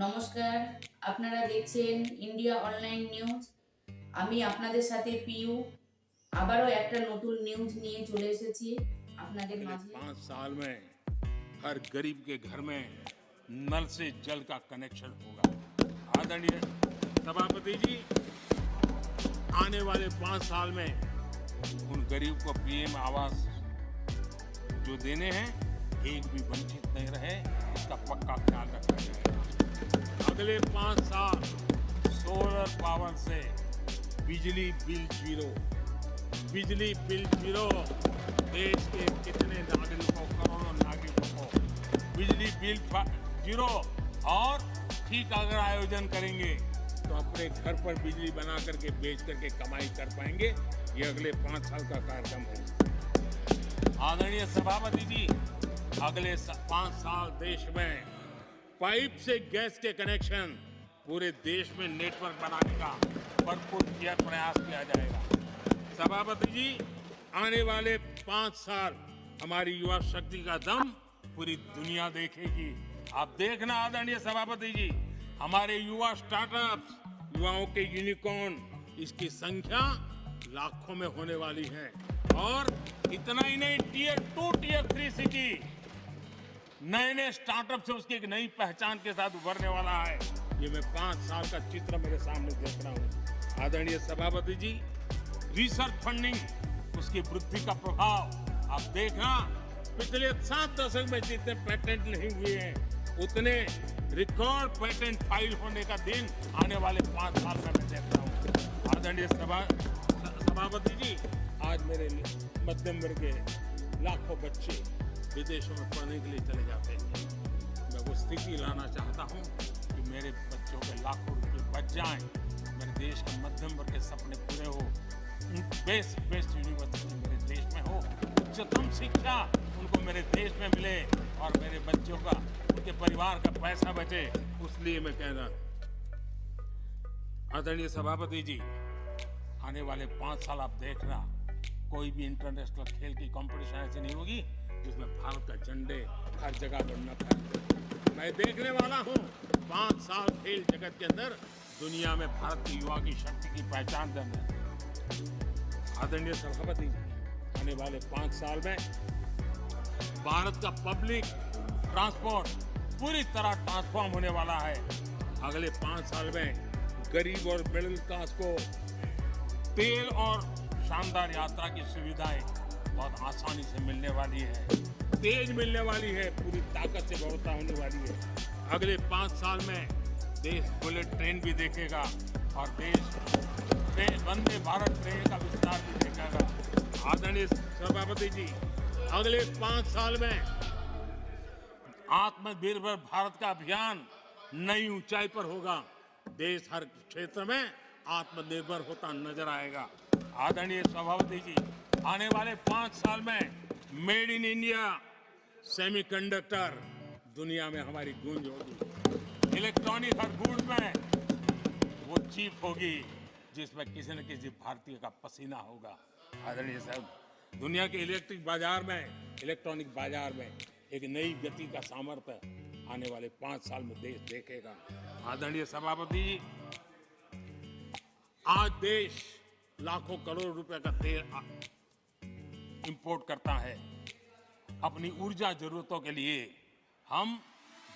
নমস্কার, আপনারা দেখছেন ইন্ডিয়া অনলাইন নিউজ। আমি আপনাদের সাথে পিউ আবারও একটা নতুন নিউজ নিয়ে চলে এসেছি আপনাদের अगले মাঝে। 5 साल में हर गरीब के घर में नल से जल का कनेक्शन होगा। आदरणीय सभापति जी, आने वाले 5 साल में उन गरीब को पीएम आवास जो देने हैं, एक भी वंचित नहीं रहे, इसका पक्का ख्याल रखा जाएगा। अगले 5 साल सोलर पावर से बिजली बिल जीरो। बिजली बिल जीरो। देश के कितने नागरिकों, करोड़ों नागरिकों को बिजली बिल जीरो। और ठीक अगर आयोजन करेंगे तो अपने घर पर बिजली बना करके बेच करके कमाई कर पाएंगे। ये अगले 5 साल का कार्यक्रम है। आदरणीय सभापति जी, अगले 5 साल देश में पाइप से गैस के कनेक्शन पूरे देश में नेटवर्क बनाने का भरपूर प्रयास किया जाएगा। सभापति जी, आने वाले 5 साल हमारी युवा शक्ति का दम पूरी दुनिया देखेगी। आप देखना आदरणीय सभापति जी, हमारे युवा स्टार्टअप्स, युवाओं के यूनिकॉर्न, इसकी संख्या लाखों में होने वाली है। और इतना ही नहीं, टियर 2 टियर 3 सिटी नए नए स्टार्टअप से उसकी एक नई पहचान के साथ उभरने वाला है। ये मैं 5 साल का चित्र मेरे सामने देख रहा हूँ। आदरणीय सभापति जी, रिसर्च फंडिंग, उसकी वृद्धि का प्रभाव आप देखना। पिछले 7 दशक में जितने पेटेंट नहीं हुए हैं, उतने रिकॉर्ड पेटेंट फाइल होने का दिन आने वाले 5 साल में मैं देख रहा हूँ। आदरणीय सभापति जी, आज मेरे मध्यम वर्ग के लाखों बच्चे विदेशों में पढ़ने के लिए चले जाते हैं। मैं वो स्थिति लाना चाहता हूँ कि मेरे बच्चों के लाखों रुपए बच जाएं, मेरे देश के मध्यम वर्ग के सपने पूरे हो, बेस्ट यूनिवर्सिटी मेरे देश में हो, उच्चतम शिक्षा उनको मेरे देश में मिले और मेरे बच्चों का, उनके परिवार का पैसा बचे। उसलिए मैं कह रहा हूँ आदरणीय सभापति जी, आने वाले 5 साल आप देखना, कोई भी इंटरनेशनल खेल की कंपटीशन ऐसी नहीं होगी जिसमें भारत का झंडे हर जगह पर न फहरे। मैं देखने वाला हूँ 5 साल खेल जगत के अंदर दुनिया में भारत की युवा की शक्ति की पहचान देना। आदरणीय सभापति जी, आने वाले 5 साल में भारत का पब्लिक ट्रांसपोर्ट पूरी तरह ट्रांसफॉर्म होने वाला है। अगले 5 साल में गरीब और मिडिल क्लास को तेल और शानदार यात्रा की सुविधाएं बहुत आसानी से मिलने वाली है, तेज मिलने वाली है, पूरी ताकत से व्यवस्था होने वाली है। अगले 5 साल में देश बुलेट ट्रेन भी देखेगा और देश वंदे भारत ट्रेन का विस्तार भी देखेगा। आदरणीय सभापति जी, अगले 5 साल में आत्मनिर्भर भारत का अभियान नई ऊंचाई पर होगा। देश हर क्षेत्र में आत्मनिर्भर होता नजर आएगा। आदरणीय सभापति जी, आने वाले 5 साल में मेड इन इंडिया सेमीकंडक्टर दुनिया में हमारी गूंज होगी। इलेक्ट्रॉनिक हर गुड्स में वो चीप होगी जिसमें किसी न किसी भारतीय का पसीना होगा। आदरणीय साहब, दुनिया के इलेक्ट्रॉनिक बाजार में एक नई गति का सामर्थ्य आने वाले 5 साल में देश देखेगा। आदरणीय सभापति जी, आज देश लाखों करोड़ रुपए का तेल इंपोर्ट करता है। अपनी ऊर्जा जरूरतों के लिए हम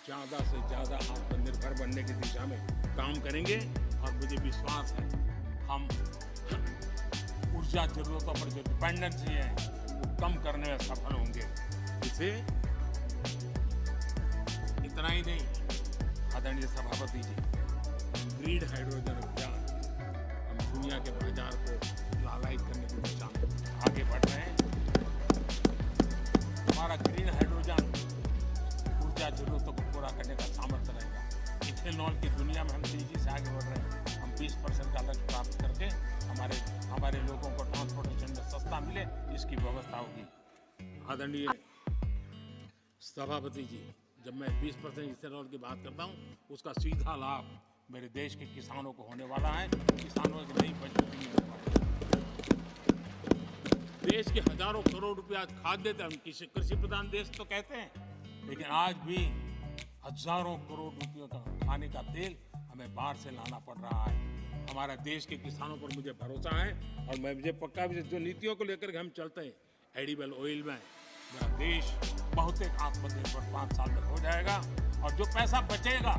ज्यादा से ज्यादा आत्मनिर्भर बनने की दिशा में काम करेंगे और मुझे विश्वास है हम ऊर्जा जरूरतों पर जो डिपेंडेंसी है वो कम करने में सफल होंगे। इसे इतना ही नहीं, आदरणीय सभापति जी, ग्रीन हाइड्रोजन अभियान, हम दुनिया के बाजार को लालायित करने की दिशा में आगे बढ़ रहे हैं। हमारा ग्रीन हाइड्रोजन ऊर्जा जरूरतों को पूरा करने का सामर्थ्य रहेगा। इथेनॉल की दुनिया में हम तेजी से आगे बढ़ रहे हैं। हम 20% का लक्ष्य प्राप्त करके हमारे लोगों को ट्रांसपोर्टेशन में सस्ता मिले, इसकी व्यवस्था होगी। आदरणीय सभापति जी, जब मैं 20% इथेनॉल की बात करता हूँ, उसका सीधा लाभ मेरे देश के किसानों को होने वाला है। किसानों की नई मजबूती मिलने वाली है। देश के हजारों करोड़ रुपया खाद देते हैं। हम कृषि प्रधान देश तो कहते हैं, लेकिन आज भी हजारों करोड़ रुपयों का खाने का तेल हमें बाहर से लाना पड़ रहा है। हमारा देश के किसानों पर मुझे भरोसा है और मुझे पक्का भी जो नीतियों को लेकर के हम चलते हैं, एडिबल ऑयल में मेरा देश बहुत एक आत्मनिर्भर 5 साल में हो जाएगा और जो पैसा बचेगा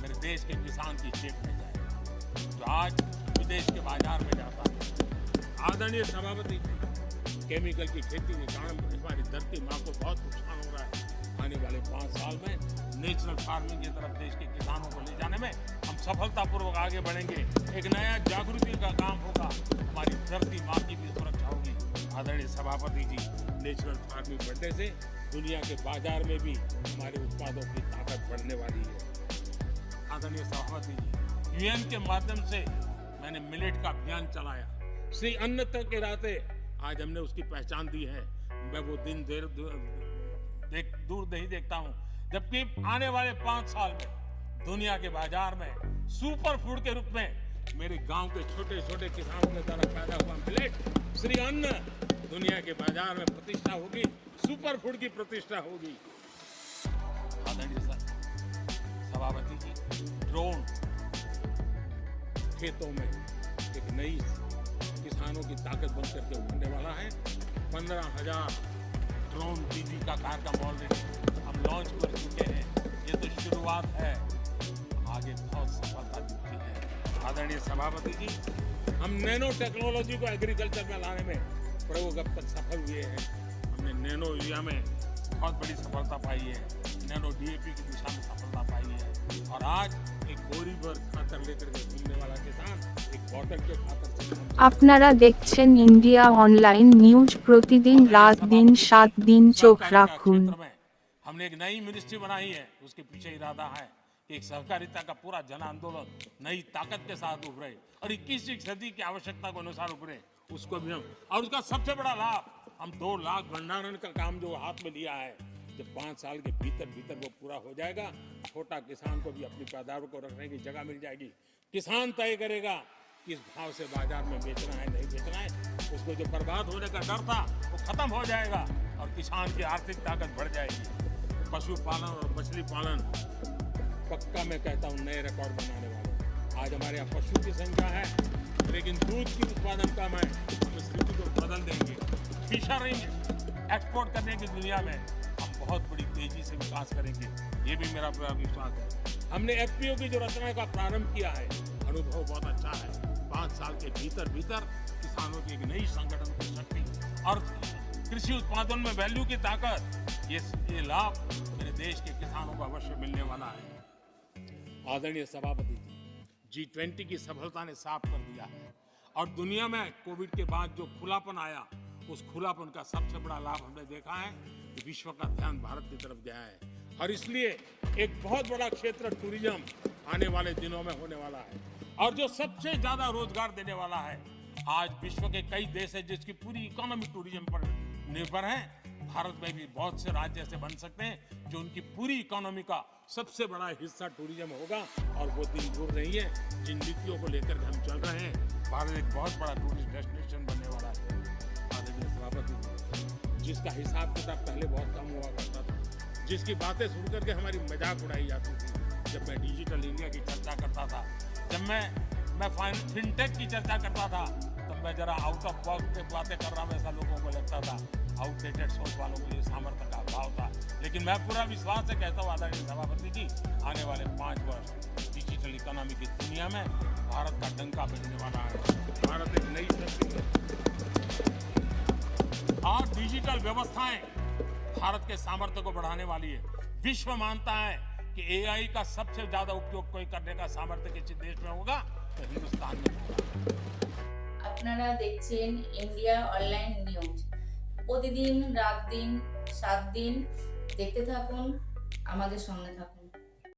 मेरे देश के किसान की जेब में जाएगा जो आज विदेश के बाजार में जाता है। आदरणीय सभापति, केमिकल की खेती के कारण हमारी धरती माँ को बहुत नुकसान हो रहा है। आने वाले 5 साल में नेचुरल फार्मिंग की तरफ देश के किसानों को ले जाने में हम सफलतापूर्वक आगे बढ़ेंगे। एक नया जागृति का काम होगा, हमारी धरती माँ की भी सुरक्षा होगी। आदरणीय सभापति जी, नेचुरल फार्मिंग बढ़ने से दुनिया के बाजार में भी हमारे उत्पादों की ताकत बढ़ने वाली है। आदरणीय सभापति जी, यूएन के माध्यम से मैंने मिलेट का अभियान चलाया। श्री अन्न तक के रास्ते आज हमने उसकी पहचान दी है। मैं वो दिन दूर नहीं देखता हूं जबकि आने वाले 5 साल में दुनिया के बाजार में सुपर फूड के रूप में मेरे गांव के छोटे छोटे किसानों के द्वारा पैदा हुआ मिलेट श्री अन्न दुनिया के बाजार में प्रतिष्ठा होगी, सुपर फूड की प्रतिष्ठा होगी। आदरणीय सभापति जी, ड्रोन खेतों में एक नई किसानों की ताकत बनकर के उभरने वाला है। 15,000 ड्रोन दीदी का कार्यक्रम ऑलरेडी हम लॉन्च कर चुके हैं। ये तो शुरुआत है, आगे बहुत सफलता दिखती है। आदरणीय सभापति जी, हम नैनो टेक्नोलॉजी को एग्रीकल्चर में लाने में प्रयोग अब तक सफल हुए हैं। हमने नैनो यूरिया में बहुत बड़ी सफलता पाई है, नैनो डीएपी की दिशा में सफलता पाई है और आज एक बोरी भर खातर लेकर के घूमने वाला किसान एक बॉटल के खातर से আপনারা দেখছেন ইন্ডিয়া অনলাইন নিউজ প্রতিদিন রাত দিন 7 দিন চোখ রাখুন। हमने एक नई मिनिस्ट्री बनाई है, उसके पीछे इरादा है कि एक सहकारिता का पूरा जन आंदोलन नई ताकत के साथ उभरे और 21वीं सदी की आवश्यकता के अनुसार उभरे। उसको भी हम और उसका सबसे बड़ा लाभ, हम 2 लाख भंडारण का काम जो हाथ में लिया है, जब 5 साल के भीतर वो पूरा हो जाएगा, छोटा किसान को भी अपनी पैदावार को रखने की जगह मिल जाएगी। किसान तय करेगा किस भाव से बाजार में बेचना है, नहीं बेचना है। उसको जो बर्बाद होने का डर था वो खत्म हो जाएगा और किसान की आर्थिक ताकत बढ़ जाएगी। पशुपालन और मछली पालन पक्का मैं कहता हूँ नए रिकॉर्ड बनाने वाले। आज हमारे यहाँ पशु की संख्या है लेकिन दूध की उत्पादन कम है, हम इस स्थिति को बदल देंगे। फिशरिंग एक्सपोर्ट करने की दुनिया में हम बहुत बड़ी तेजी से विकास करेंगे, ये भी मेरा पूरा विश्वास है। हमने एफपीओ की जो रचना का प्रारंभ किया है, अनुभव बहुत अच्छा है। 5 साल के भीतर किसानों की एक नई संगठन की शक्ति और कृषि उत्पादन में वैल्यू की ताकत, ये लाभ मेरे देश के किसानों को अवश्य मिलने वाला है। आदरणीय सभापति जी, G20 की सफलता ने साफ कर दिया है और दुनिया में कोविड के बाद जो खुलापन आया, उस खुलापन का सबसे बड़ा लाभ हमने देखा है कि विश्व का ध्यान भारत की तरफ गया है और इसलिए एक बहुत बड़ा क्षेत्र टूरिज्म आने वाले दिनों में होने वाला है और जो सबसे ज्यादा रोजगार देने वाला है। आज विश्व के कई देश है जिसकी पूरी इकोनॉमी टूरिज्म पर निर्भर है। भारत में भी बहुत से राज्य ऐसे बन सकते हैं जो उनकी पूरी इकोनॉमी का सबसे बड़ा हिस्सा टूरिज्म होगा और वो दिन दूर नहीं है। जिन नीतियों को लेकर हम चल रहे हैं, भारत एक बहुत बड़ा टूरिस्ट डेस्टिनेशन बनने वाला है। आदरणीय सभापति, जिसका हिसाब किताब पहले बहुत कम हुआ करता था, जिसकी बातें सुन करके हमारी मजाक उड़ाई जाती थी, जब मैं डिजिटल इंडिया की चर्चा करता था, जब मैं फिनटेक की चर्चा करता था, तब मैं जरा आउट ऑफ बॉक्स बातें कर रहा हूं, ऐसा लोगों को लगता था। आउटडेटेड सोच वालों के लिए सामर्थ्य का अभाव था, लेकिन मैं पूरा विश्वास से कहता हूँ आदरणीय सभापति जी, आने वाले 5 वर्ष डिजिटल इकोनॉमी की दुनिया में भारत का डंका बजने वाला है। भारत एक नई शक्ति है और डिजिटल व्यवस्थाएं भारत के सामर्थ्य को बढ़ाने वाली है। विश्व मानता है कि एआई का सबसे ज्यादा उपयोग कोई करने का सामर्थ्य किसी देश में होगा तो हिंदुस्तान में होगा। আপনারা দেখছেন ইন্ডিয়া অনলাইন নিউজ। প্রতিদিন রাত দিন 7 দিন দেখতে থাকুন, আমাদের সঙ্গে থাকুন।